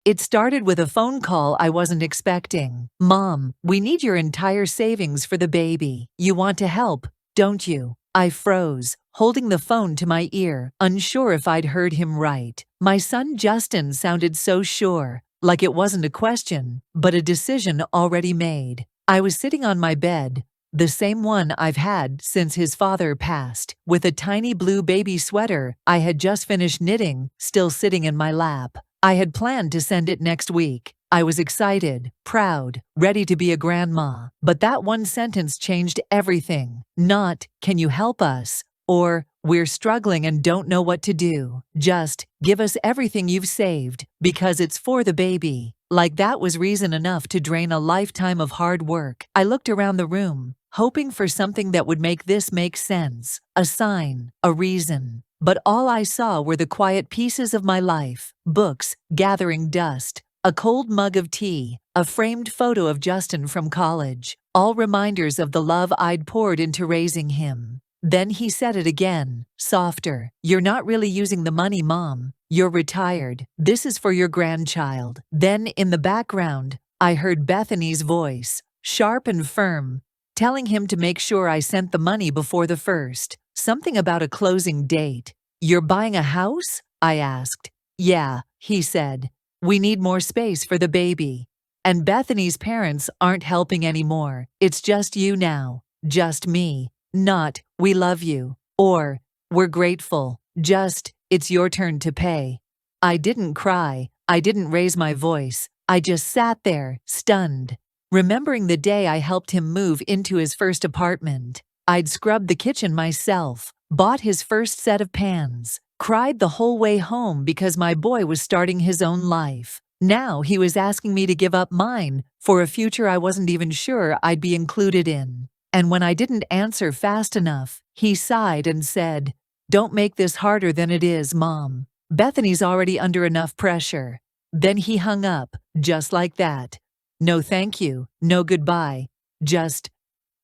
It started with a phone call I wasn't expecting. "Mom, we need your entire savings for the baby. You want to help, don't you?" I froze, holding the phone to my ear, unsure if I'd heard him right. My son Justin sounded so sure, like it wasn't a question, but a decision already made. I was sitting on my bed, the same one I've had since his father passed, with a tiny blue baby sweater I had just finished knitting still sitting in my lap. I had planned to send it next week. I was excited, proud, ready to be a grandma. But that one sentence changed everything. Not, "Can you help us?" or "We're struggling and don't know what to do." Just, "Give us everything you've saved, because it's for the baby." Like that was reason enough to drain a lifetime of hard work. I looked around the room, hoping for something that would make this make sense. A sign, a reason. But all I saw were the quiet pieces of my life: books gathering dust, a cold mug of tea, a framed photo of Justin from college, all reminders of the love I'd poured into raising him. Then he said it again, softer. "You're not really using the money, Mom. You're retired. This is for your grandchild." Then in the background, I heard Bethany's voice, sharp and firm, telling him to make sure I sent the money before the 1st. Something about a closing date. "You're buying a house?" I asked. "Yeah," he said. "We need more space for the baby. And Bethany's parents aren't helping anymore. It's just you now." Just me. Not, "We love you," or "We're grateful." Just, "It's your turn to pay." I didn't cry. I didn't raise my voice. I just sat there, stunned, remembering the day I helped him move into his first apartment. I'd scrubbed the kitchen myself, bought his first set of pans, cried the whole way home because my boy was starting his own life. Now he was asking me to give up mine for a future I wasn't even sure I'd be included in. And when I didn't answer fast enough, he sighed and said, "Don't make this harder than it is, Mom. Bethany's already under enough pressure." Then he hung up, just like that. No thank you, no goodbye, just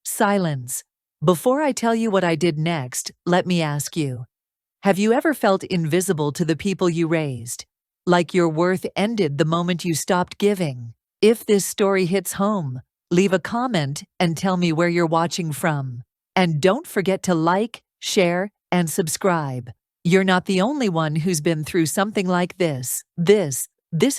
silence. Before I tell you what I did next, let me ask you, have you ever felt invisible to the people you raised? Like your worth ended the moment you stopped giving? If this story hits home, leave a comment and tell me where you're watching from. And don't forget to like, share, and subscribe. You're not the only one who's been through something like this. This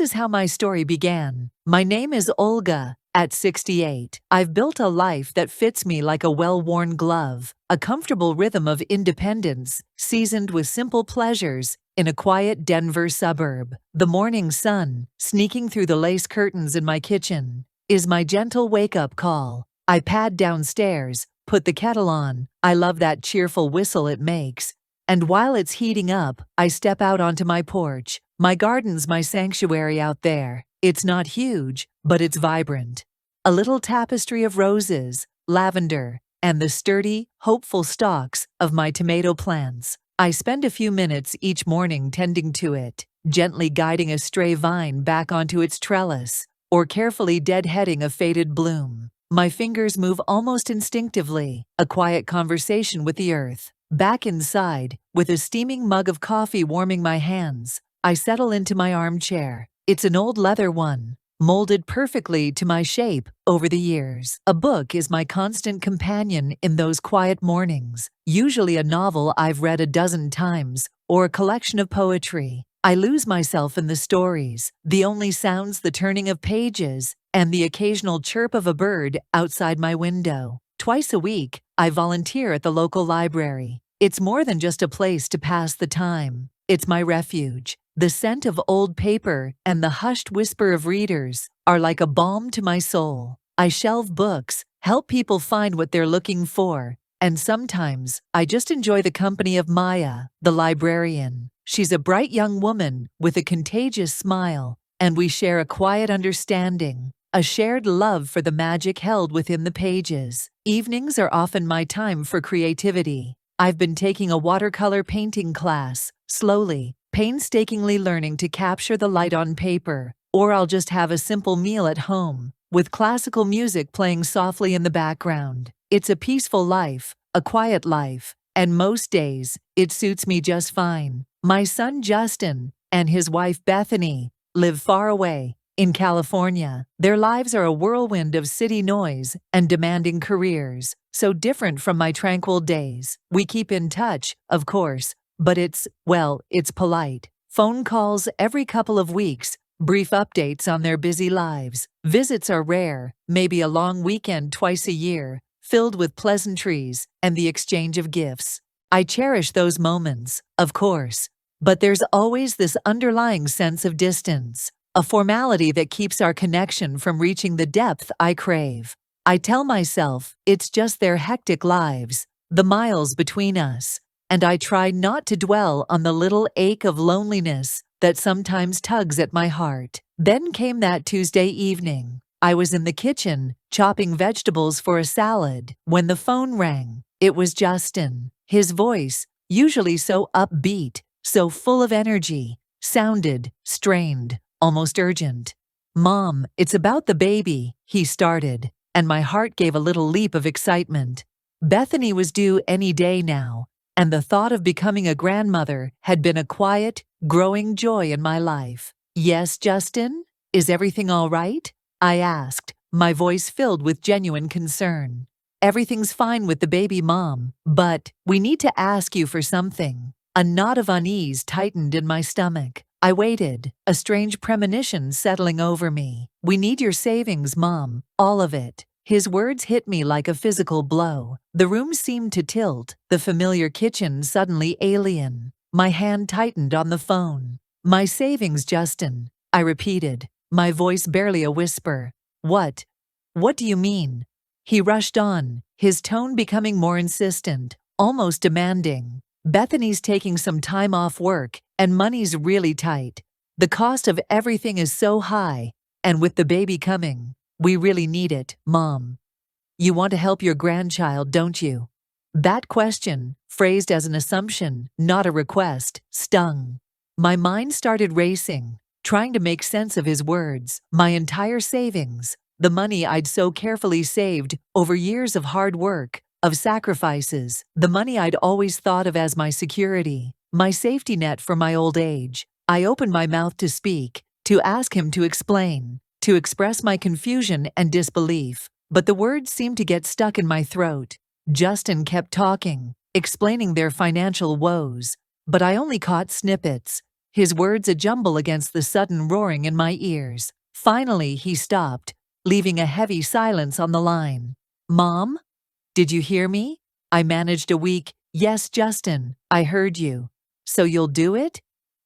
is how my story began. My name is Olga. At 68, I've built a life that fits me like a well-worn glove, a comfortable rhythm of independence, seasoned with simple pleasures, in a quiet Denver suburb. The morning sun, sneaking through the lace curtains in my kitchen, is my gentle wake-up call. I pad downstairs, put the kettle on. I love that cheerful whistle it makes. And while it's heating up, I step out onto my porch. My garden's my sanctuary out there. It's not huge, but it's vibrant. A little tapestry of roses, lavender, and the sturdy, hopeful stalks of my tomato plants. I spend a few minutes each morning tending to it, gently guiding a stray vine back onto its trellis, or carefully deadheading a faded bloom. My fingers move almost instinctively, a quiet conversation with the earth. Back inside, with a steaming mug of coffee warming my hands, I settle into my armchair. It's an old leather one, molded perfectly to my shape over the years. A book is my constant companion in those quiet mornings, usually a novel I've read a dozen times, or a collection of poetry. I lose myself in the stories, the only sounds the turning of pages, and the occasional chirp of a bird outside my window. Twice a week, I volunteer at the local library. It's more than just a place to pass the time. It's my refuge. The scent of old paper and the hushed whisper of readers are like a balm to my soul. I shelve books, help people find what they're looking for, and sometimes I just enjoy the company of Maya, the librarian. She's a bright young woman with a contagious smile, and we share a quiet understanding, a shared love for the magic held within the pages. Evenings are often my time for creativity. I've been taking a watercolor painting class, slowly, painstakingly learning to capture the light on paper, or I'll just have a simple meal at home, with classical music playing softly in the background. It's a peaceful life, a quiet life, and most days, it suits me just fine. My son Justin and his wife Bethany live far away, in California. Their lives are a whirlwind of city noise and demanding careers, so different from my tranquil days. We keep in touch, of course, but it's polite. Phone calls every couple of weeks, brief updates on their busy lives. Visits are rare, maybe a long weekend twice a year, filled with pleasantries and the exchange of gifts. I cherish those moments, of course, but there's always this underlying sense of distance, a formality that keeps our connection from reaching the depth I crave. I tell myself it's just their hectic lives, the miles between us, and I try not to dwell on the little ache of loneliness that sometimes tugs at my heart. Then came that Tuesday evening. I was in the kitchen, chopping vegetables for a salad, when the phone rang. It was Justin. His voice, usually so upbeat, so full of energy, sounded strained, almost urgent. "Mom, it's about the baby," he started, and my heart gave a little leap of excitement. Bethany was due any day now, and the thought of becoming a grandmother had been a quiet, growing joy in my life. "Yes, Justin? Is everything all right?" I asked, my voice filled with genuine concern. "Everything's fine with the baby, Mom, but we need to ask you for something." A knot of unease tightened in my stomach. I waited, a strange premonition settling over me. "We need your savings, Mom, all of it." His words hit me like a physical blow. The room seemed to tilt, the familiar kitchen suddenly alien. My hand tightened on the phone. "My savings, Justin," I repeated, my voice barely a whisper. What do you mean?" He rushed on, his tone becoming more insistent, almost demanding. "Bethany's taking some time off work, and money's really tight. The cost of everything is so high, and with the baby coming, we really need it, Mom. You want to help your grandchild, don't you?" That question, phrased as an assumption, not a request, stung. My mind started racing, trying to make sense of his words. My entire savings, the money I'd so carefully saved over years of hard work, of sacrifices, the money I'd always thought of as my security, my safety net for my old age. I opened my mouth to speak, to ask him to explain, to express my confusion and disbelief, but the words seemed to get stuck in my throat. Justin kept talking, explaining their financial woes, but I only caught snippets, his words a jumble against the sudden roaring in my ears. Finally, he stopped, leaving a heavy silence on the line. "Mom? Did you hear me?" I managed a weak, "Yes, Justin, I heard you. So you'll do it?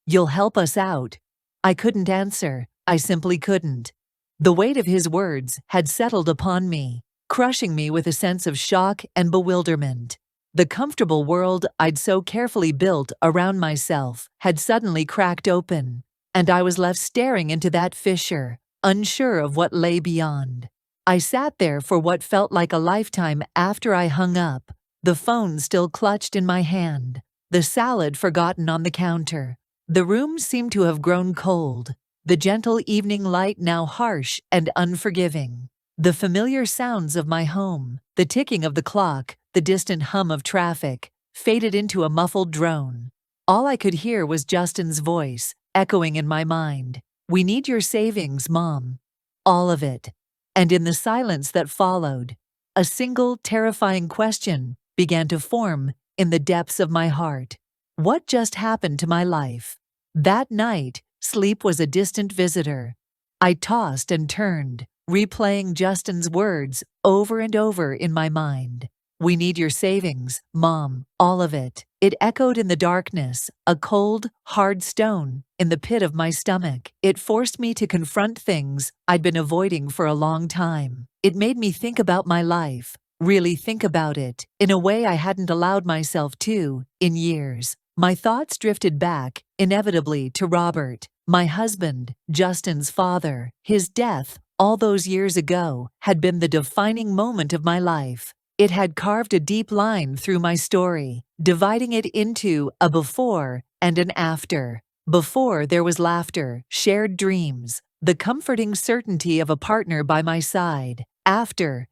You'll help us out?" I couldn't answer. I simply couldn't. The weight of his words had settled upon me, crushing me with a sense of shock and bewilderment. The comfortable world I'd so carefully built around myself had suddenly cracked open, and I was left staring into that fissure, unsure of what lay beyond. I sat there for what felt like a lifetime after I hung up, the phone still clutched in my hand, the salad forgotten on the counter. The room seemed to have grown cold, the gentle evening light now harsh and unforgiving. The familiar sounds of my home, the ticking of the clock, the distant hum of traffic, faded into a muffled drone. All I could hear was Justin's voice, echoing in my mind. "We need your savings, Mom. All of it." And in the silence that followed, a single terrifying question began to form in the depths of my heart. What just happened to my life? That night, sleep was a distant visitor. I tossed and turned, replaying Justin's words over and over in my mind. "We need your savings, Mom, all of it." It echoed in the darkness, a cold, hard stone in the pit of my stomach. It forced me to confront things I'd been avoiding for a long time. It made me think about my life, really think about it, in a way I hadn't allowed myself to in years. My thoughts drifted back, inevitably, to Robert, my husband, Justin's father. His death, all those years ago, had been the defining moment of my life. It had carved a deep line through my story, dividing it into a before and an after. Before, there was laughter, shared dreams, the comforting certainty of a partner by my side. After,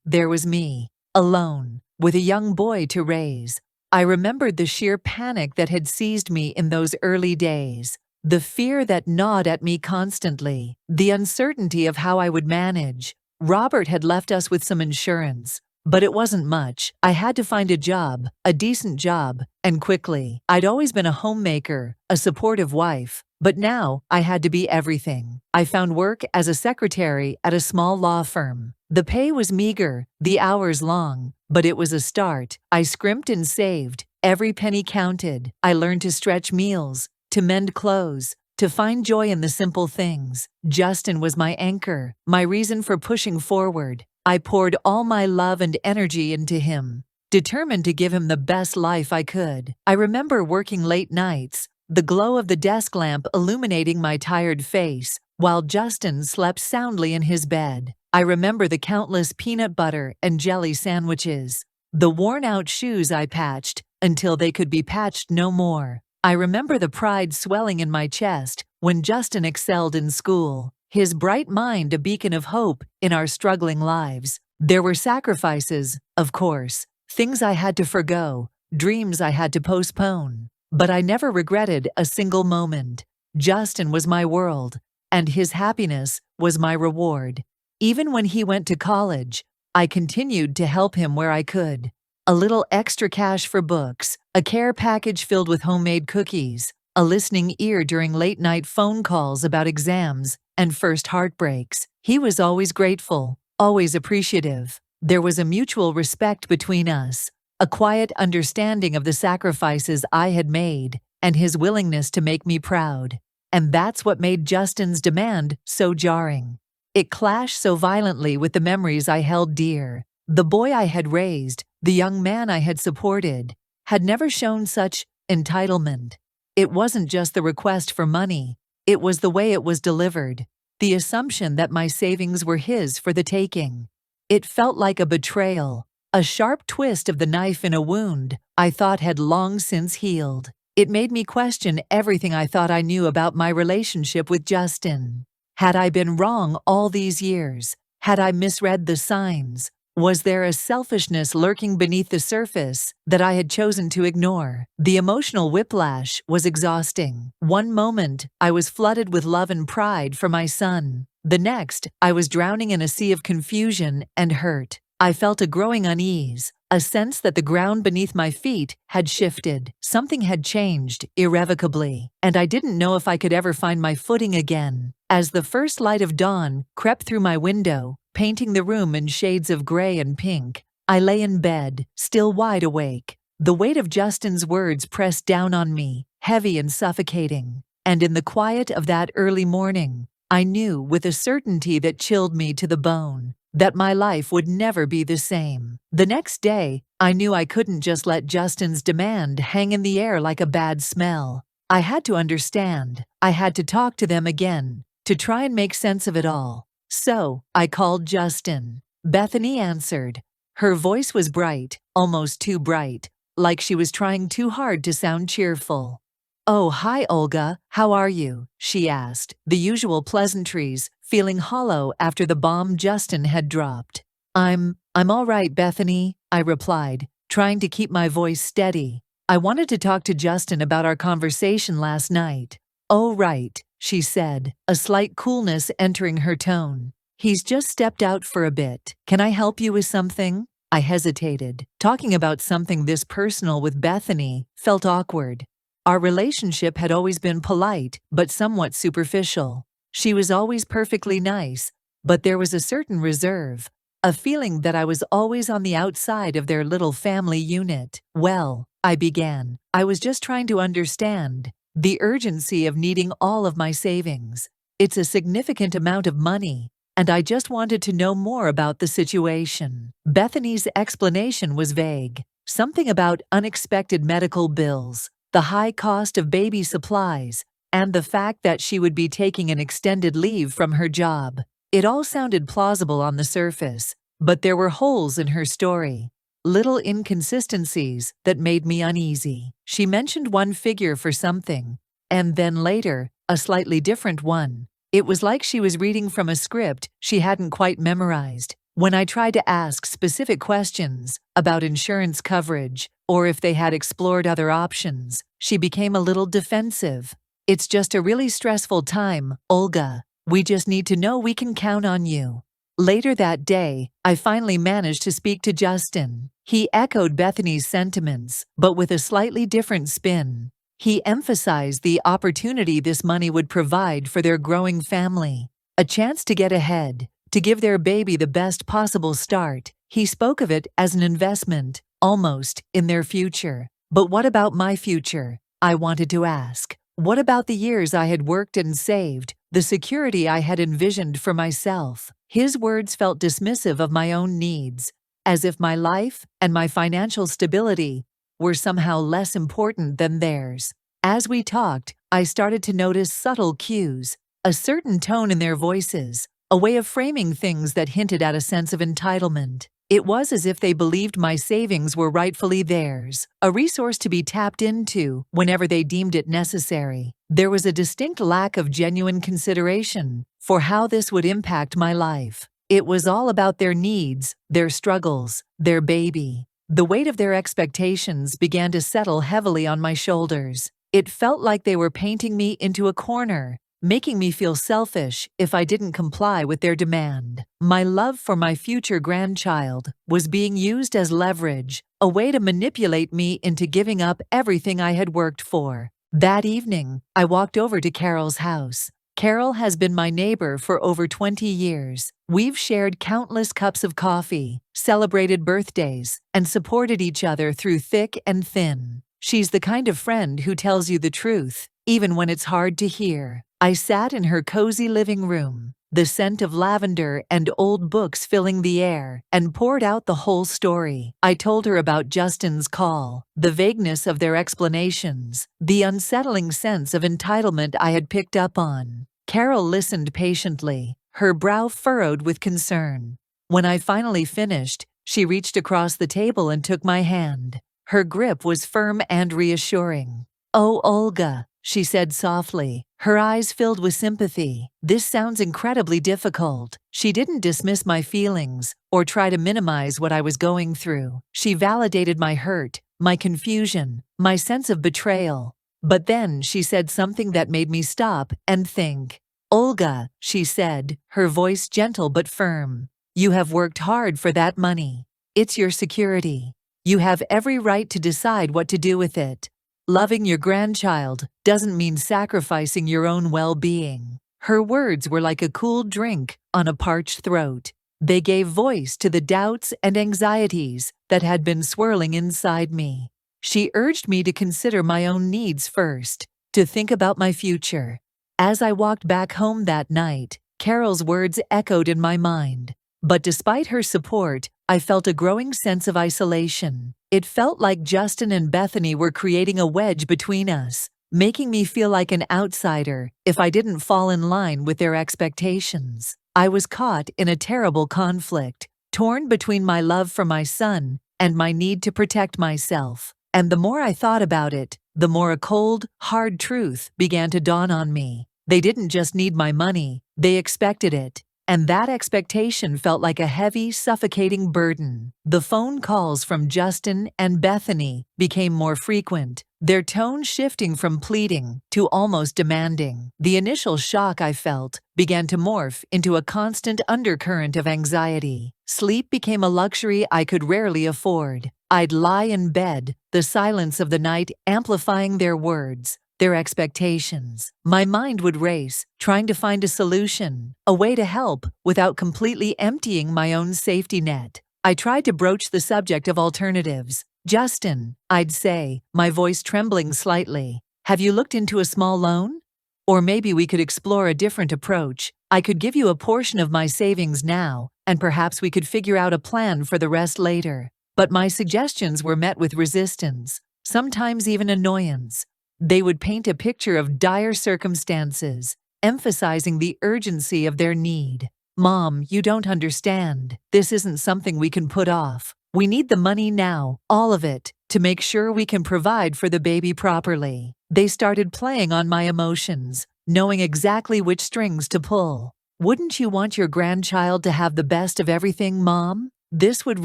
there was me, alone, with a young boy to raise. I remembered the sheer panic that had seized me in those early days, The fear that gnawed at me constantly, the uncertainty of how I would manage. Robert had left us with some insurance, but it wasn't much. I had to find a job, a decent job, and quickly. I'd always been a homemaker, a supportive wife, but now I had to be everything. I found work as a secretary at a small law firm. The pay was meager, the hours long, but it was a start. I scrimped and saved. Every penny counted. I learned to stretch meals, to mend clothes, to find joy in the simple things. Justin was my anchor, my reason for pushing forward. I poured all my love and energy into him, determined to give him the best life I could. I remember working late nights, the glow of the desk lamp illuminating my tired face, while Justin slept soundly in his bed. I remember the countless peanut butter and jelly sandwiches, the worn-out shoes I patched until they could be patched no more. I remember the pride swelling in my chest when Justin excelled in school, his bright mind a beacon of hope in our struggling lives. There were sacrifices, of course, things I had to forgo, dreams I had to postpone, but I never regretted a single moment. Justin was my world, and his happiness was my reward. Even when he went to college, I continued to help him where I could. A little extra cash for books, a care package filled with homemade cookies, a listening ear during late-night phone calls about exams and first heartbreaks. He was always grateful, always appreciative. There was a mutual respect between us, a quiet understanding of the sacrifices I had made, and his willingness to make me proud. And that's what made Justin's demand so jarring. It clashed so violently with the memories I held dear. The boy I had raised, the young man I had supported, had never shown such entitlement. It wasn't just the request for money, it was the way it was delivered, the assumption that my savings were his for the taking. It felt like a betrayal, a sharp twist of the knife in a wound I thought had long since healed. It made me question everything I thought I knew about my relationship with Justin. Had I been wrong all these years? Had I misread the signs? Was there a selfishness lurking beneath the surface that I had chosen to ignore? The emotional whiplash was exhausting. One moment, I was flooded with love and pride for my son. The next, I was drowning in a sea of confusion and hurt. I felt a growing unease, a sense that the ground beneath my feet had shifted. Something had changed irrevocably, and I didn't know if I could ever find my footing again. As the first light of dawn crept through my window, painting the room in shades of gray and pink, I lay in bed, still wide awake. The weight of Justin's words pressed down on me, heavy and suffocating. And in the quiet of that early morning, I knew with a certainty that chilled me to the bone, that my life would never be the same. The next day, I knew I couldn't just let Justin's demand hang in the air like a bad smell. I had to understand. I had to talk to them again, to try and make sense of it all. So, I called Justin. Bethany answered. Her voice was bright, almost too bright, like she was trying too hard to sound cheerful. "Oh, hi, Olga. How are you?" she asked, the usual pleasantries feeling hollow after the bomb Justin had dropped. I'm all right, Bethany," I replied, trying to keep my voice steady. "I wanted to talk to Justin about our conversation last night." "Oh, right," she said, a slight coolness entering her tone. "He's just stepped out for a bit. Can I help you with something?" I hesitated. Talking about something this personal with Bethany felt awkward. Our relationship had always been polite, but somewhat superficial. She was always perfectly nice, but there was a certain reserve, a feeling that I was always on the outside of their little family unit. "Well," I began, "I was just trying to understand the urgency of needing all of my savings. It's a significant amount of money, and I just wanted to know more about the situation." Bethany's explanation was vague. Something about unexpected medical bills, the high cost of baby supplies, and the fact that she would be taking an extended leave from her job. It all sounded plausible on the surface, but there were holes in her story, little inconsistencies that made me uneasy. She mentioned one figure for something, and then later, a slightly different one. It was like she was reading from a script she hadn't quite memorized. When I tried to ask specific questions about insurance coverage or if they had explored other options, she became a little defensive. It's just a really stressful time, Olga. We just need to know we can count on you. Later that day, I finally managed to speak to Justin. He echoed Bethany's sentiments, but with a slightly different spin. He emphasized the opportunity this money would provide for their growing family. A chance to get ahead, to give their baby the best possible start. He spoke of it as an investment, almost, in their future. But what about my future? I wanted to ask. What about the years I had worked and saved, the security I had envisioned for myself? His words felt dismissive of my own needs, as if my life and my financial stability were somehow less important than theirs. As we talked, I started to notice subtle cues, a certain tone in their voices, a way of framing things that hinted at a sense of entitlement. It was as if they believed my savings were rightfully theirs, a resource to be tapped into whenever they deemed it necessary. There was a distinct lack of genuine consideration for how this would impact my life. It was all about their needs, their struggles, their baby. The weight of their expectations began to settle heavily on my shoulders. It felt like they were painting me into a corner, making me feel selfish if I didn't comply with their demand. My love for my future grandchild was being used as leverage, a way to manipulate me into giving up everything I had worked for. That evening, I walked over to Carol's house. Carol has been my neighbor for over 20 years. We've shared countless cups of coffee, celebrated birthdays, and supported each other through thick and thin. She's the kind of friend who tells you the truth, even when it's hard to hear. I sat in her cozy living room, the scent of lavender and old books filling the air, and poured out the whole story. I told her about Justin's call, the vagueness of their explanations, the unsettling sense of entitlement I had picked up on. Carol listened patiently, her brow furrowed with concern. When I finally finished, she reached across the table and took my hand. Her grip was firm and reassuring. "Oh, Olga," she said softly, her eyes filled with sympathy. "This sounds incredibly difficult." She didn't dismiss my feelings or try to minimize what I was going through. She validated my hurt, my confusion, my sense of betrayal. But then she said something that made me stop and think. "Olga," she said, her voice gentle but firm, "you have worked hard for that money. It's your security. You have every right to decide what to do with it. Loving your grandchild doesn't mean sacrificing your own well-being." Her words were like a cool drink on a parched throat. They gave voice to the doubts and anxieties that had been swirling inside me. She urged me to consider my own needs first, to think about my future. As I walked back home that night, Carol's words echoed in my mind. But despite her support, I felt a growing sense of isolation. It felt like Justin and Bethany were creating a wedge between us, making me feel like an outsider if I didn't fall in line with their expectations. I was caught in a terrible conflict, torn between my love for my son and my need to protect myself. And the more I thought about it, the more a cold, hard truth began to dawn on me. They didn't just need my money, they expected it. And that expectation felt like a heavy, suffocating burden. The phone calls from Justin and Bethany became more frequent, their tone shifting from pleading to almost demanding. The initial shock I felt began to morph into a constant undercurrent of anxiety. Sleep became a luxury I could rarely afford. I'd lie in bed, the silence of the night amplifying their words, their expectations. My mind would race, trying to find a solution, a way to help without completely emptying my own safety net. I tried to broach the subject of alternatives. "Justin," I'd say, my voice trembling slightly, "have you looked into a small loan? Or maybe we could explore a different approach. I could give you a portion of my savings now, and perhaps we could figure out a plan for the rest later." But my suggestions were met with resistance, sometimes even annoyance. They would paint a picture of dire circumstances, emphasizing the urgency of their need. "Mom, you don't understand. This isn't something we can put off. We need the money now, all of it, to make sure we can provide for the baby properly." They started playing on my emotions, knowing exactly which strings to pull. "Wouldn't you want your grandchild to have the best of everything, Mom? This would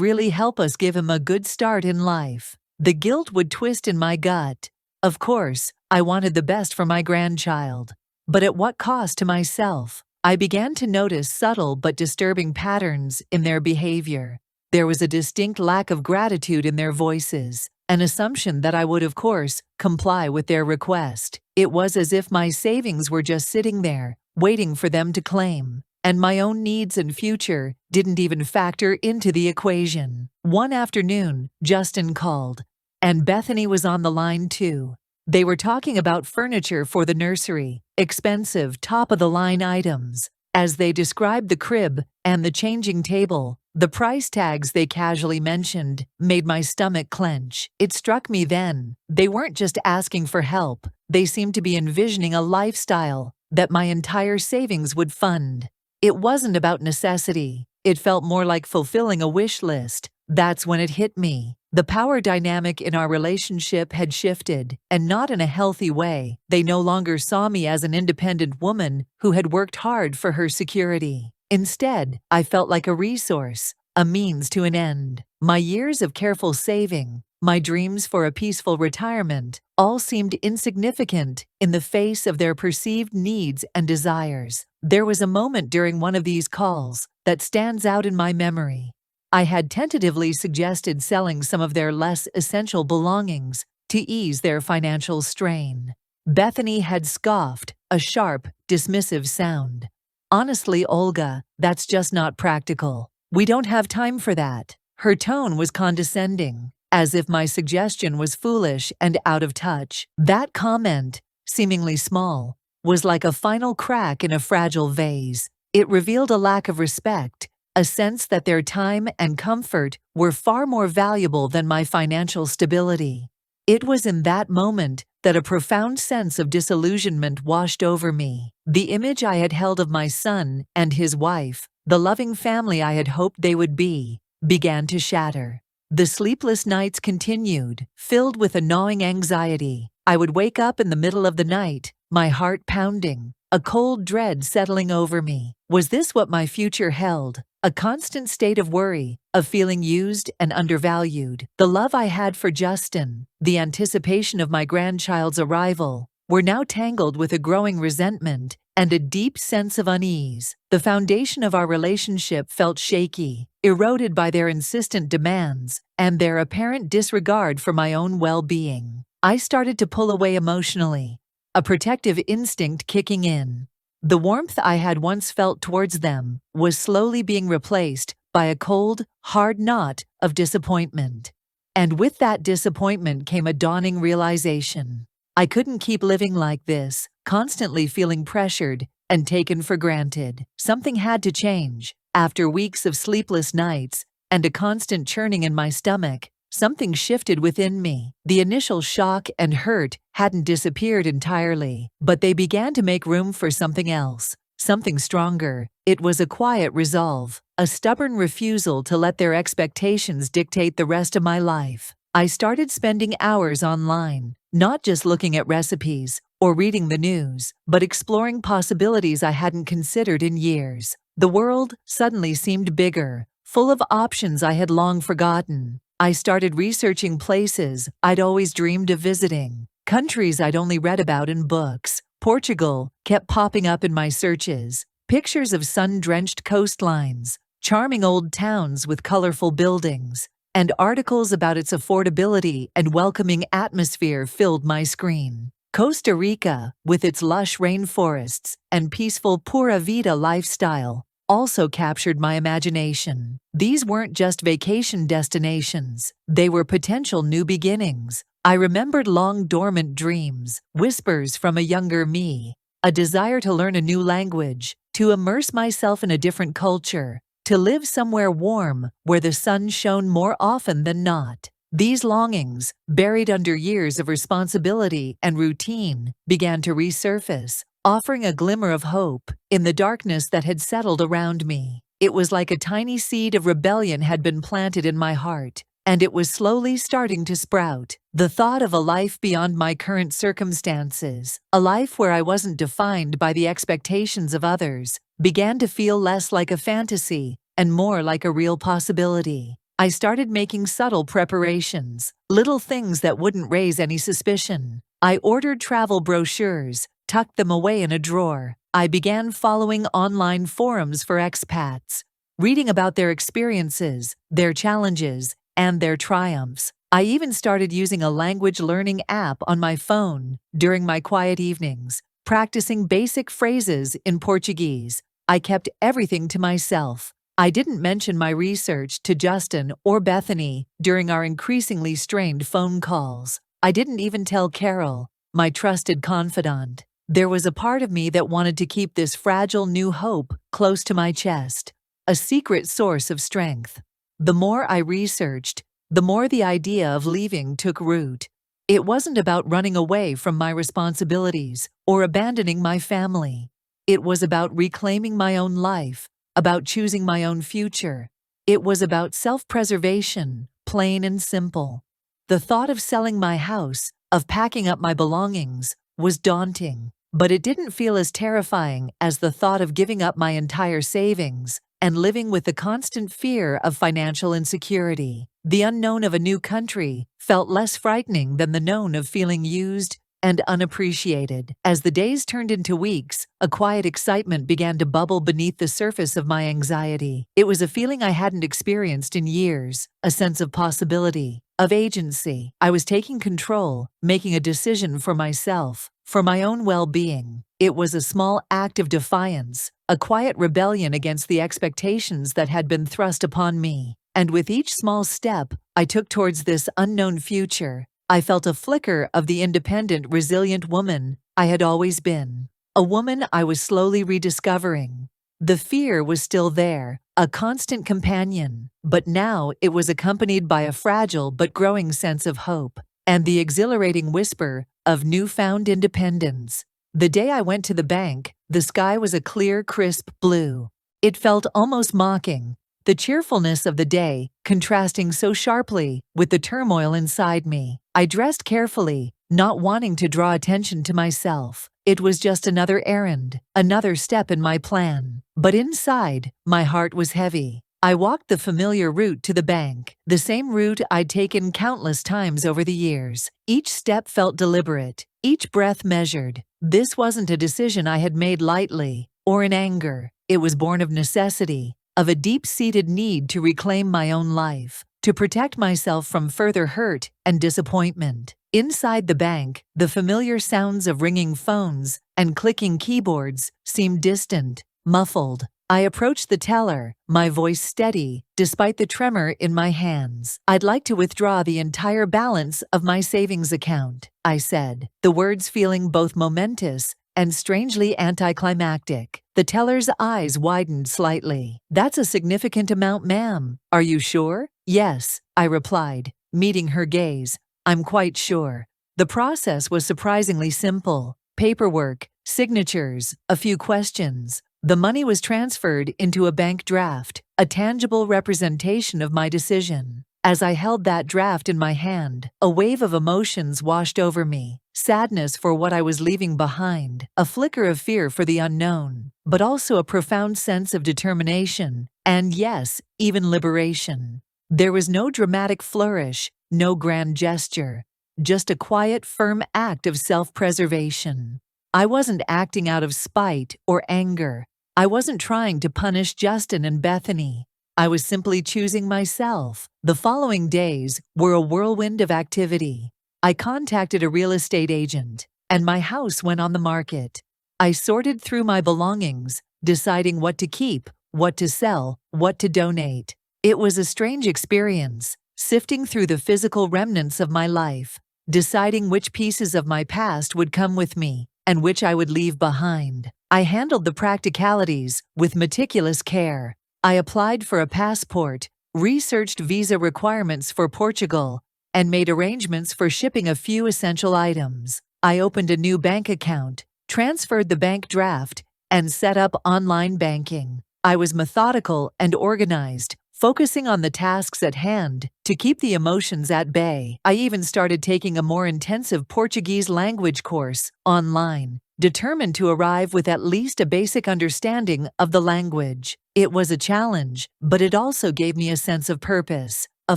really help us give him a good start in life." The guilt would twist in my gut. Of course, I wanted the best for my grandchild. But at what cost to myself? I began to notice subtle but disturbing patterns in their behavior. There was a distinct lack of gratitude in their voices, an assumption that I would, of course, comply with their request. It was as if my savings were just sitting there, waiting for them to claim, and my own needs and future didn't even factor into the equation. One afternoon, Justin called, and Bethany was on the line too. They were talking about furniture for the nursery, expensive, top-of-the-line items. As they described the crib and the changing table, the price tags they casually mentioned made my stomach clench. It struck me then, they weren't just asking for help, they seemed to be envisioning a lifestyle that my entire savings would fund. It wasn't about necessity, it felt more like fulfilling a wish list. That's when it hit me. The power dynamic in our relationship had shifted, and not in a healthy way. They no longer saw me as an independent woman who had worked hard for her security. Instead, I felt like a resource, a means to an end. My years of careful saving, my dreams for a peaceful retirement, all seemed insignificant in the face of their perceived needs and desires. There was a moment during one of these calls that stands out in my memory. I had tentatively suggested selling some of their less essential belongings to ease their financial strain. Bethany had scoffed, a sharp, dismissive sound. "Honestly, Olga, that's just not practical. We don't have time for that." Her tone was condescending, as if my suggestion was foolish and out of touch. That comment, seemingly small, was like a final crack in a fragile vase. It revealed a lack of respect, a sense that their time and comfort were far more valuable than my financial stability. It was in that moment that a profound sense of disillusionment washed over me. The image I had held of my son and his wife, the loving family I had hoped they would be, began to shatter. The sleepless nights continued, filled with a gnawing anxiety. I would wake up in the middle of the night, my heart pounding, a cold dread settling over me. Was this what my future held? A constant state of worry, of feeling used and undervalued. The love I had for Justin, the anticipation of my grandchild's arrival, were now tangled with a growing resentment and a deep sense of unease. The foundation of our relationship felt shaky, eroded by their insistent demands and their apparent disregard for my own well-being. I started to pull away emotionally, a protective instinct kicking in. The warmth I had once felt towards them was slowly being replaced by a cold, hard knot of disappointment. And with that disappointment came a dawning realization. I couldn't keep living like this, constantly feeling pressured and taken for granted. Something had to change. After weeks of sleepless nights and a constant churning in my stomach, something shifted within me. The initial shock and hurt hadn't disappeared entirely, but they began to make room for something else, something stronger. It was a quiet resolve, a stubborn refusal to let their expectations dictate the rest of my life. I started spending hours online, not just looking at recipes or reading the news, but exploring possibilities I hadn't considered in years. The world suddenly seemed bigger, full of options I had long forgotten. I started researching places I'd always dreamed of visiting, countries I'd only read about in books. Portugal kept popping up in my searches, pictures of sun-drenched coastlines, charming old towns with colorful buildings, and articles about its affordability and welcoming atmosphere filled my screen. Costa Rica, with its lush rainforests and peaceful pura vida lifestyle, also captured my imagination. These weren't just vacation destinations, they were potential new beginnings. I remembered long dormant dreams, whispers from a younger me, a desire to learn a new language, to immerse myself in a different culture, to live somewhere warm where the sun shone more often than not. These longings, buried under years of responsibility and routine, began to resurface, offering a glimmer of hope in the darkness that had settled around me. It was like a tiny seed of rebellion had been planted in my heart, and it was slowly starting to sprout. The thought of a life beyond my current circumstances, a life where I wasn't defined by the expectations of others, began to feel less like a fantasy and more like a real possibility. I started making subtle preparations, little things that wouldn't raise any suspicion. I ordered travel brochures, tucked them away in a drawer. I began following online forums for expats, reading about their experiences, their challenges, and their triumphs. I even started using a language learning app on my phone during my quiet evenings, practicing basic phrases in Portuguese. I kept everything to myself. I didn't mention my research to Justin or Bethany during our increasingly strained phone calls. I didn't even tell Carol, my trusted confidant. There was a part of me that wanted to keep this fragile new hope close to my chest, a secret source of strength. The more I researched, the more the idea of leaving took root. It wasn't about running away from my responsibilities or abandoning my family. It was about reclaiming my own life, about choosing my own future. It was about self-preservation, plain and simple. The thought of selling my house, of packing up my belongings, was daunting, but it didn't feel as terrifying as the thought of giving up my entire savings and living with the constant fear of financial insecurity. The unknown of a new country felt less frightening than the known of feeling used and unappreciated. As the days turned into weeks, a quiet excitement began to bubble beneath the surface of my anxiety. It was a feeling I hadn't experienced in years, a sense of possibility, of agency. I was taking control, making a decision for myself, for my own well-being. It was a small act of defiance, a quiet rebellion against the expectations that had been thrust upon me. And with each small step I took towards this unknown future, I felt a flicker of the independent, resilient woman I had always been, a woman I was slowly rediscovering. The fear was still there, a constant companion, but now it was accompanied by a fragile but growing sense of hope, and the exhilarating whisper of newfound independence. The day I went to the bank, the sky was a clear, crisp blue. It felt almost mocking, the cheerfulness of the day contrasting so sharply with the turmoil inside me. I dressed carefully, not wanting to draw attention to myself. It was just another errand, another step in my plan. But inside, my heart was heavy. I walked the familiar route to the bank, the same route I'd taken countless times over the years. Each step felt deliberate, each breath measured. This wasn't a decision I had made lightly or in anger. It was born of necessity, of a deep-seated need to reclaim my own life, to protect myself from further hurt and disappointment. Inside the bank, the familiar sounds of ringing phones and clicking keyboards seemed distant, muffled. I approached the teller, my voice steady, despite the tremor in my hands. "I'd like to withdraw the entire balance of my savings account," I said, the words feeling both momentous and strangely anticlimactic. The teller's eyes widened slightly. "That's a significant amount, ma'am. Are you sure?" "Yes," I replied, meeting her gaze. "I'm quite sure." The process was surprisingly simple. Paperwork, signatures, a few questions. The money was transferred into a bank draft, a tangible representation of my decision. As I held that draft in my hand, a wave of emotions washed over me. Sadness for what I was leaving behind, a flicker of fear for the unknown, but also a profound sense of determination, and yes, even liberation. There was no dramatic flourish, no grand gesture, just a quiet, firm act of self-preservation. I wasn't acting out of spite or anger. I wasn't trying to punish Justin and Bethany. I was simply choosing myself. The following days were a whirlwind of activity. I contacted a real estate agent, and my house went on the market. I sorted through my belongings, deciding what to keep, what to sell, what to donate. It was a strange experience, sifting through the physical remnants of my life, deciding which pieces of my past would come with me and which I would leave behind. I handled the practicalities with meticulous care. I applied for a passport, researched visa requirements for Portugal, and made arrangements for shipping a few essential items. I opened a new bank account, transferred the bank draft, and set up online banking. I was methodical and organized, focusing on the tasks at hand to keep the emotions at bay. I even started taking a more intensive Portuguese language course online, determined to arrive with at least a basic understanding of the language. It was a challenge, but it also gave me a sense of purpose, a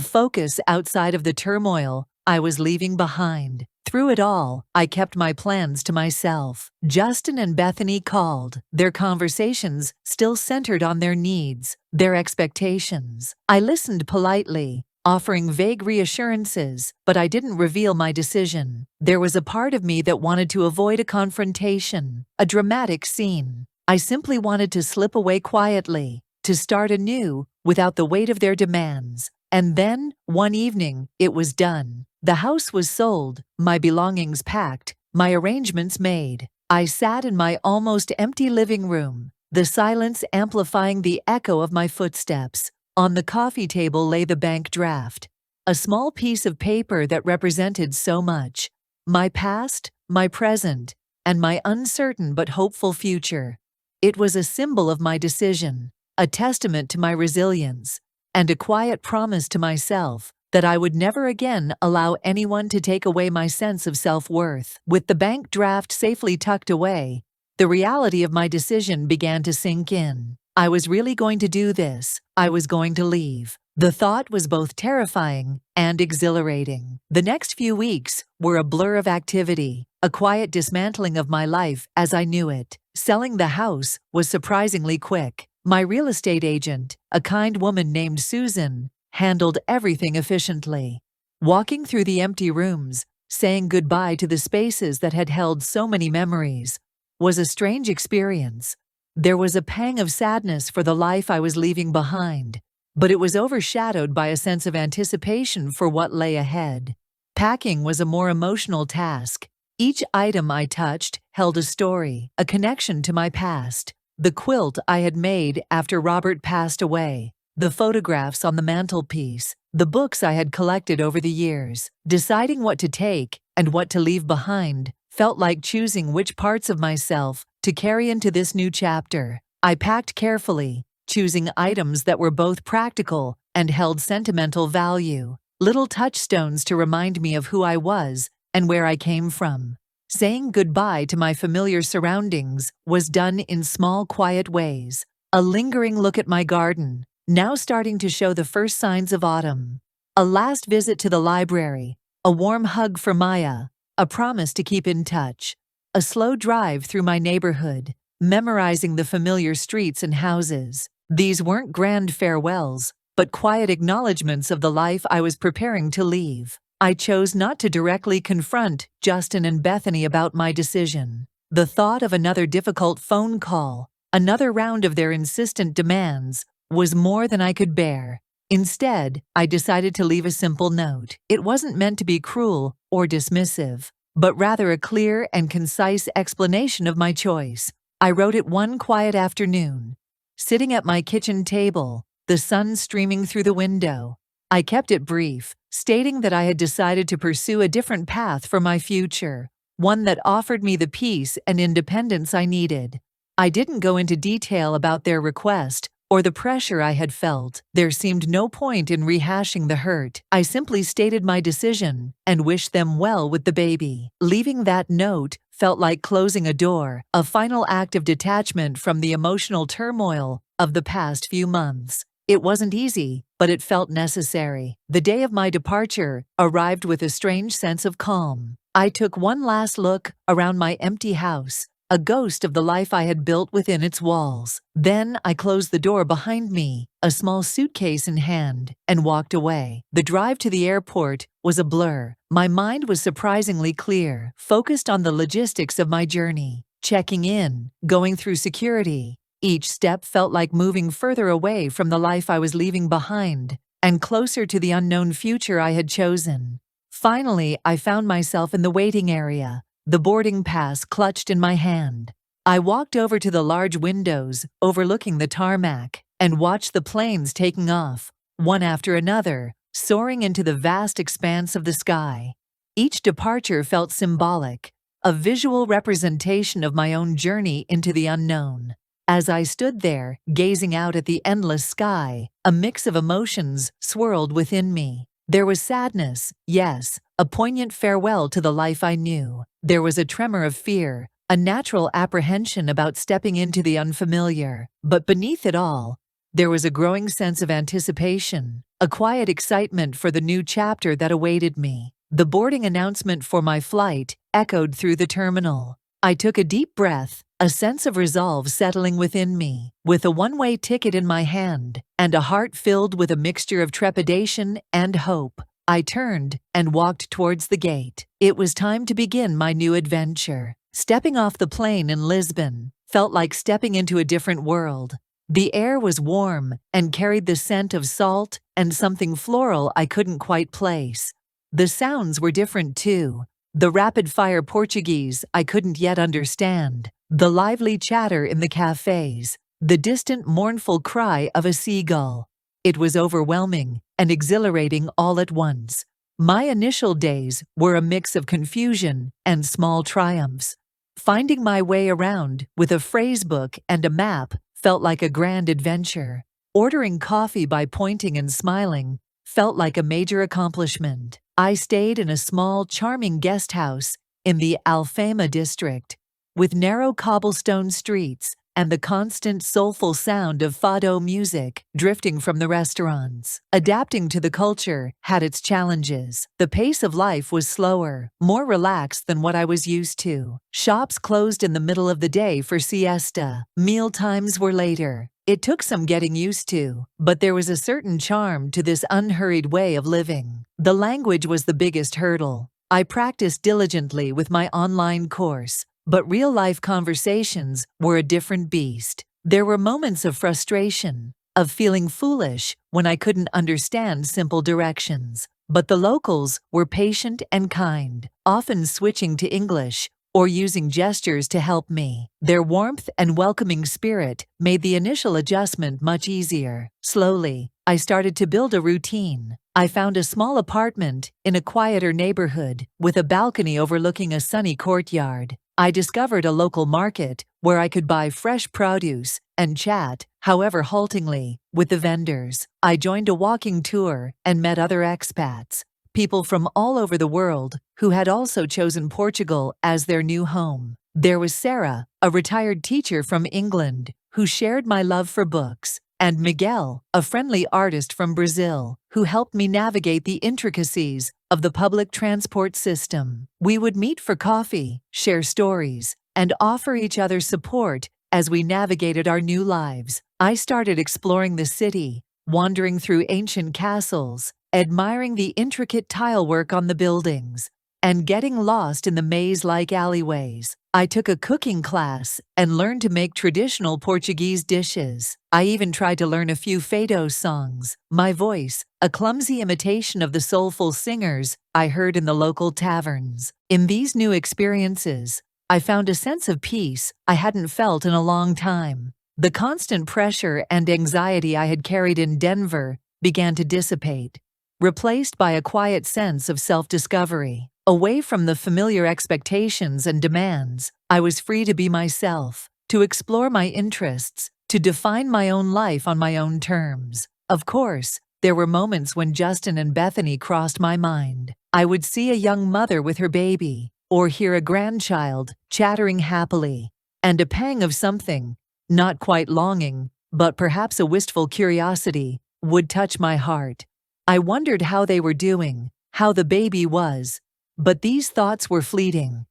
focus outside of the turmoil I was leaving behind. Through it all, I kept my plans to myself. Justin and Bethany called, their conversations still centered on their needs, their expectations. I listened politely, offering vague reassurances, but I didn't reveal my decision. There was a part of me that wanted to avoid a confrontation, a dramatic scene. I simply wanted to slip away quietly, to start anew, without the weight of their demands. And then, one evening, it was done. The house was sold, my belongings packed, my arrangements made. I sat in my almost empty living room, the silence amplifying the echo of my footsteps. On the coffee table lay the bank draft, a small piece of paper that represented so much: my past, my present, and my uncertain but hopeful future. It was a symbol of my decision, a testament to my resilience, and a quiet promise to myself that I would never again allow anyone to take away my sense of self-worth. With the bank draft safely tucked away, the reality of my decision began to sink in. I was really going to do this. I was going to leave. The thought was both terrifying and exhilarating. The next few weeks were a blur of activity, a quiet dismantling of my life as I knew it. Selling the house was surprisingly quick. My real estate agent, a kind woman named Susan, handled everything efficiently. Walking through the empty rooms, saying goodbye to the spaces that had held so many memories, was a strange experience. There was a pang of sadness for the life I was leaving behind, but it was overshadowed by a sense of anticipation for what lay ahead. Packing was a more emotional task. Each item I touched held a story, a connection to my past. The quilt I had made after Robert passed away, the photographs on the mantelpiece, the books I had collected over the years. Deciding what to take and what to leave behind felt like choosing which parts of myself to carry into this new chapter. I packed carefully, choosing items that were both practical and held sentimental value, little touchstones to remind me of who I was and where I came from. Saying goodbye to my familiar surroundings was done in small, quiet ways. A lingering look at my garden, now starting to show the first signs of autumn. A last visit to the library, a warm hug for Maya, a promise to keep in touch. A slow drive through my neighborhood, memorizing the familiar streets and houses. These weren't grand farewells, but quiet acknowledgments of the life I was preparing to leave. I chose not to directly confront Justin and Bethany about my decision. The thought of another difficult phone call, another round of their insistent demands, was more than I could bear. Instead, I decided to leave a simple note. It wasn't meant to be cruel or dismissive, but rather a clear and concise explanation of my choice. I wrote it one quiet afternoon, sitting at my kitchen table, the sun streaming through the window. I kept it brief, stating that I had decided to pursue a different path for my future, one that offered me the peace and independence I needed. I didn't go into detail about their request or the pressure I had felt. There seemed no point in rehashing the hurt. I simply stated my decision and wished them well with the baby. Leaving that note felt like closing a door, a final act of detachment from the emotional turmoil of the past few months. It wasn't easy, but it felt necessary. The day of my departure arrived with a strange sense of calm. I took one last look around my empty house, a ghost of the life I had built within its walls. Then I closed the door behind me, a small suitcase in hand, and walked away. The drive to the airport was a blur. My mind was surprisingly clear, focused on the logistics of my journey. Checking in, going through security. Each step felt like moving further away from the life I was leaving behind, and closer to the unknown future I had chosen. Finally, I found myself in the waiting area, the boarding pass clutched in my hand. I walked over to the large windows overlooking the tarmac and watched the planes taking off, one after another, soaring into the vast expanse of the sky. Each departure felt symbolic, a visual representation of my own journey into the unknown. As I stood there, gazing out at the endless sky, a mix of emotions swirled within me. There was sadness, yes, a poignant farewell to the life I knew. There was a tremor of fear, a natural apprehension about stepping into the unfamiliar. But beneath it all, there was a growing sense of anticipation, a quiet excitement for the new chapter that awaited me. The boarding announcement for my flight echoed through the terminal. I took a deep breath, a sense of resolve settling within me. With a one-way ticket in my hand and a heart filled with a mixture of trepidation and hope, I turned and walked towards the gate. It was time to begin my new adventure. Stepping off the plane in Lisbon felt like stepping into a different world. The air was warm and carried the scent of salt and something floral I couldn't quite place. The sounds were different too. The rapid-fire Portuguese I couldn't yet understand, the lively chatter in the cafes, the distant mournful cry of a seagull. It was overwhelming and exhilarating all at once. My initial days were a mix of confusion and small triumphs. Finding my way around with a phrasebook and a map felt like a grand adventure. Ordering coffee by pointing and smiling felt like a major accomplishment. I stayed in a small, charming guest house in the Alfama district, with narrow cobblestone streets and the constant soulful sound of fado music drifting from the restaurants. Adapting to the culture had its challenges. The pace of life was slower, more relaxed than what I was used to. Shops closed in the middle of the day for siesta. Meal times were later. It took some getting used to, but there was a certain charm to this unhurried way of living. The language was the biggest hurdle. I practiced diligently with my online course, but real-life conversations were a different beast. There were moments of frustration, of feeling foolish when I couldn't understand simple directions. But the locals were patient and kind, often switching to English or using gestures to help me. Their warmth and welcoming spirit made the initial adjustment much easier. Slowly, I started to build a routine. I found a small apartment in a quieter neighborhood with a balcony overlooking a sunny courtyard. I discovered a local market where I could buy fresh produce and chat, however haltingly, with the vendors. I joined a walking tour and met other expats, people from all over the world who had also chosen Portugal as their new home. There was Sarah, a retired teacher from England, who shared my love for books, and Miguel, a friendly artist from Brazil, who helped me navigate the intricacies of the public transport system. We would meet for coffee, share stories, and offer each other support as we navigated our new lives. I started exploring the city, wandering through ancient castles, admiring the intricate tilework on the buildings, and getting lost in the maze-like alleyways. I took a cooking class and learned to make traditional Portuguese dishes. I even tried to learn a few fado songs. My voice, a clumsy imitation of the soulful singers I heard in the local taverns. In these new experiences, I found a sense of peace I hadn't felt in a long time. The constant pressure and anxiety I had carried in Denver began to dissipate, replaced by a quiet sense of self-discovery. Away from the familiar expectations and demands, I was free to be myself, to explore my interests, to define my own life on my own terms. Of course, there were moments when Justin and Bethany crossed my mind. I would see a young mother with her baby, or hear a grandchild chattering happily, and a pang of something, not quite longing, but perhaps a wistful curiosity, would touch my heart. I wondered how they were doing, how the baby was, but these thoughts were fleeting.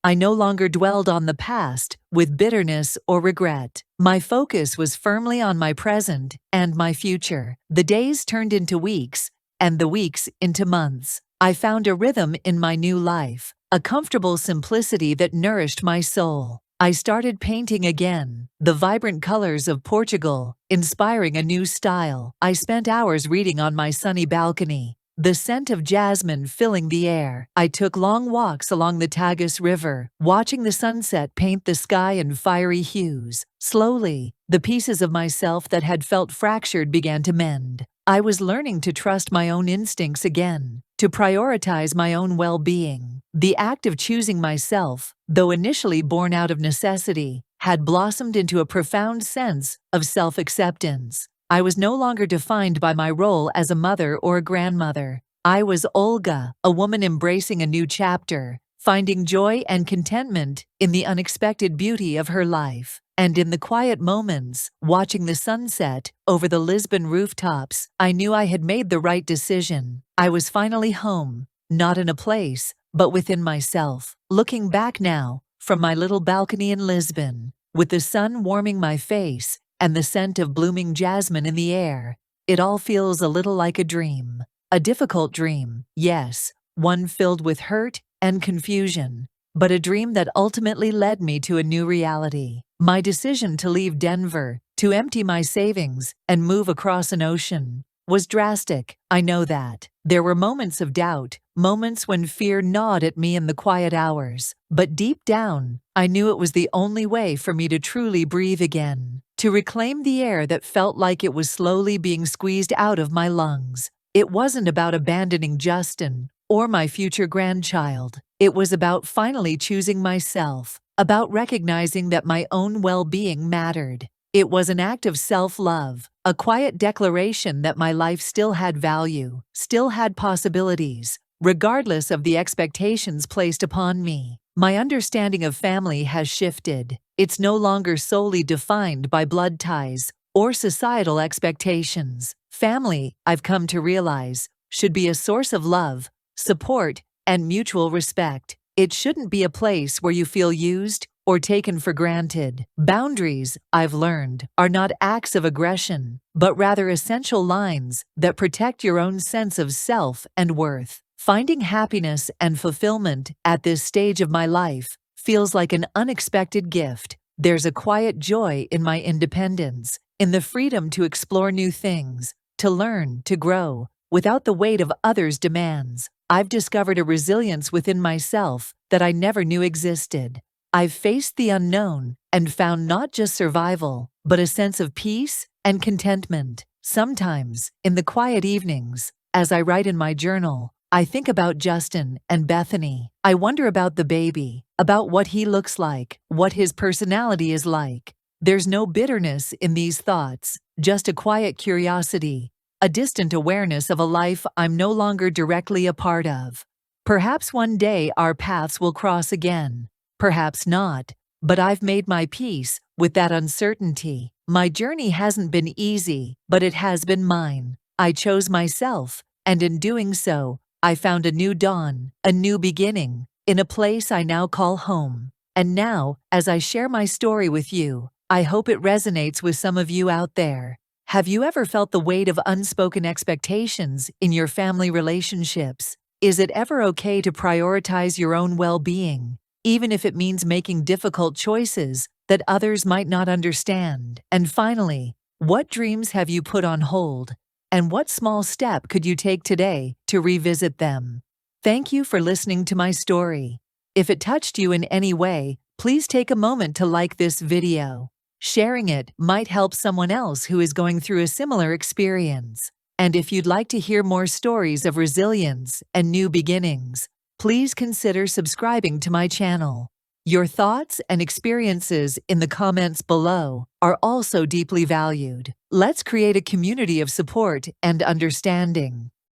I no longer dwelled on the past with bitterness or regret. My focus was firmly on my present and my future. The days turned into weeks, and the weeks into months. I found a rhythm in my new life, a comfortable simplicity that nourished my soul. I started painting again, the vibrant colors of Portugal, inspiring a new style. I spent hours reading on my sunny balcony, the scent of jasmine filling the air. I took long walks along the Tagus River, watching the sunset paint the sky in fiery hues. Slowly, the pieces of myself that had felt fractured began to mend. I was learning to trust my own instincts again, to prioritize my own well-being. The act of choosing myself, though initially born out of necessity, had blossomed into a profound sense of self-acceptance. I was no longer defined by my role as a mother or a grandmother. I was Olga, a woman embracing a new chapter, finding joy and contentment in the unexpected beauty of her life. And in the quiet moments, watching the sunset over the Lisbon rooftops, I knew I had made the right decision. I was finally home, not in a place, but within myself. Looking back now, from my little balcony in Lisbon, with the sun warming my face and the scent of blooming jasmine in the air, it all feels a little like a dream. A difficult dream, yes, one filled with hurt and confusion, but a dream that ultimately led me to a new reality. My decision to leave Denver, to empty my savings, and move across an ocean was drastic, I know that. There were moments of doubt, moments when fear gnawed at me in the quiet hours, but deep down, I knew it was the only way for me to truly breathe again, to reclaim the air that felt like it was slowly being squeezed out of my lungs. It wasn't about abandoning Justin or my future grandchild. It was about finally choosing myself, about recognizing that my own well-being mattered. It was an act of self-love, a quiet declaration that my life still had value, still had possibilities, regardless of the expectations placed upon me. My understanding of family has shifted. It's no longer solely defined by blood ties or societal expectations. Family, I've come to realize, should be a source of love, support, and mutual respect. It shouldn't be a place where you feel used or taken for granted. Boundaries, I've learned, are not acts of aggression, but rather essential lines that protect your own sense of self and worth. Finding happiness and fulfillment at this stage of my life feels like an unexpected gift. There's a quiet joy in my independence, in the freedom to explore new things, to learn, to grow, without the weight of others' demands. I've discovered a resilience within myself that I never knew existed. I've faced the unknown and found not just survival, but a sense of peace and contentment. Sometimes, in the quiet evenings, as I write in my journal, I think about Justin and Bethany. I wonder about the baby, about what he looks like, what his personality is like. There's no bitterness in these thoughts, just a quiet curiosity, a distant awareness of a life I'm no longer directly a part of. Perhaps one day our paths will cross again. Perhaps not, but I've made my peace with that uncertainty. My journey hasn't been easy, but it has been mine. I chose myself, and in doing so, I found a new dawn, a new beginning, in a place I now call home. And now, as I share my story with you, I hope it resonates with some of you out there. Have you ever felt the weight of unspoken expectations in your family relationships? Is it ever okay to prioritize your own well-being, even if it means making difficult choices that others might not understand? And finally, what dreams have you put on hold? And what small step could you take today to revisit them? Thank you for listening to my story. If it touched you in any way, please take a moment to like this video. Sharing it might help someone else who is going through a similar experience. And if you'd like to hear more stories of resilience and new beginnings, please consider subscribing to my channel. Your thoughts and experiences in the comments below are also deeply valued. Let's create a community of support and understanding.